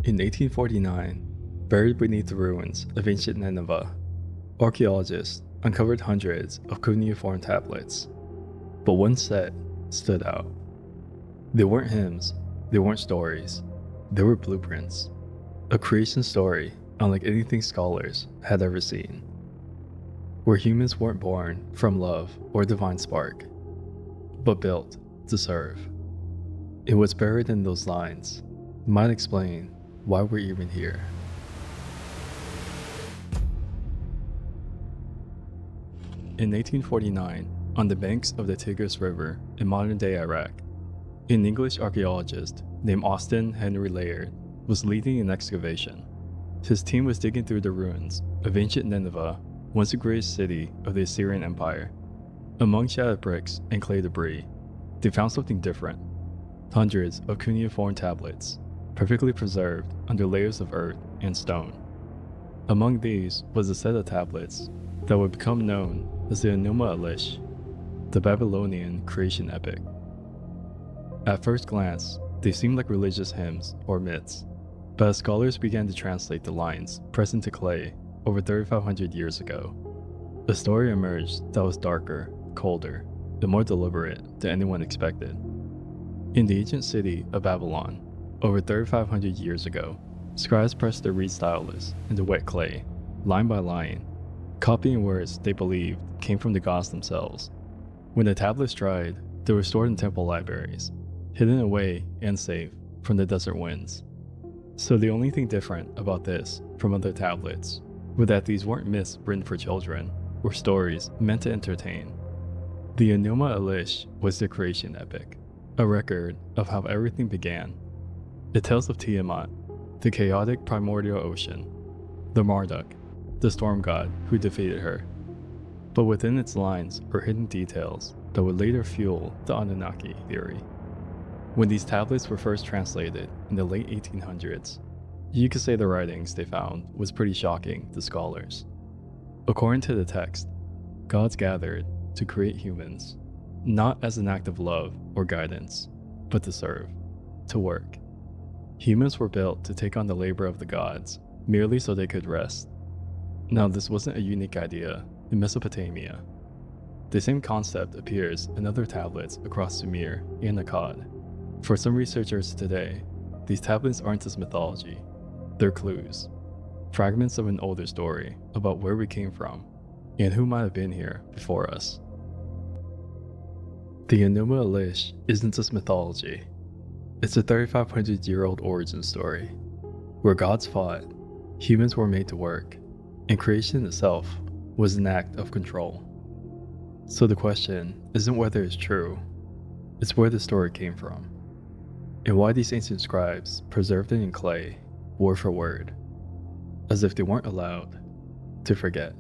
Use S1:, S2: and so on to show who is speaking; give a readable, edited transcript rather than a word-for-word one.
S1: In 1849, buried beneath the ruins of ancient Nineveh, archaeologists uncovered hundreds of cuneiform tablets, but one set stood out. They weren't hymns, they weren't stories, they were blueprints, a creation story unlike anything scholars had ever seen, where humans weren't born from love or divine spark, but built to serve. And what's buried in those lines might explain why we're even here. In 1849, on the banks of the Tigris River in modern-day Iraq, an English archaeologist named Austin Henry Layard was leading an excavation. His team was digging through the ruins of ancient Nineveh, once the greatest city of the Assyrian Empire. Among shattered bricks and clay debris, they found something different: hundreds of cuneiform tablets, perfectly preserved under layers of earth and stone. Among these was a set of tablets that would become known as the Enuma Elish, the Babylonian creation epic. At first glance, they seemed like religious hymns or myths, but as scholars began to translate the lines pressed into clay over 3,500 years ago, a story emerged that was darker, colder, and more deliberate than anyone expected. In the ancient city of Babylon, over 3,500 years ago, scribes pressed their reed stylus into wet clay, line by line, copying words they believed came from the gods themselves. When the tablets dried, they were stored in temple libraries, hidden away and safe from the desert winds. So the only thing different about this from other tablets was that these weren't myths written for children, or stories meant to entertain. The Enuma Elish was the creation epic, a record of how everything began. It tells of Tiamat, the chaotic primordial ocean, the Marduk, the storm god who defeated her. But within its lines are hidden details that would later fuel the Anunnaki theory. When these tablets were first translated in the late 1800s, you could say the writings they found was pretty shocking to scholars. According to the text, gods gathered to create humans, not as an act of love or guidance, but to serve, to work. Humans were built to take on the labor of the gods, merely so they could rest. Now, this wasn't a unique idea in Mesopotamia. The same concept appears in other tablets across Sumer and Akkad. For some researchers today, these tablets aren't just mythology, they're clues, fragments of an older story about where we came from and who might have been here before us. The Enuma Elish isn't just mythology, it's a 3,500-year-old origin story. Where gods fought, humans were made to work, and creation itself was an act of control. So the question isn't whether it's true, it's where the story came from, and why these ancient scribes preserved it in clay, word for word, as if they weren't allowed to forget.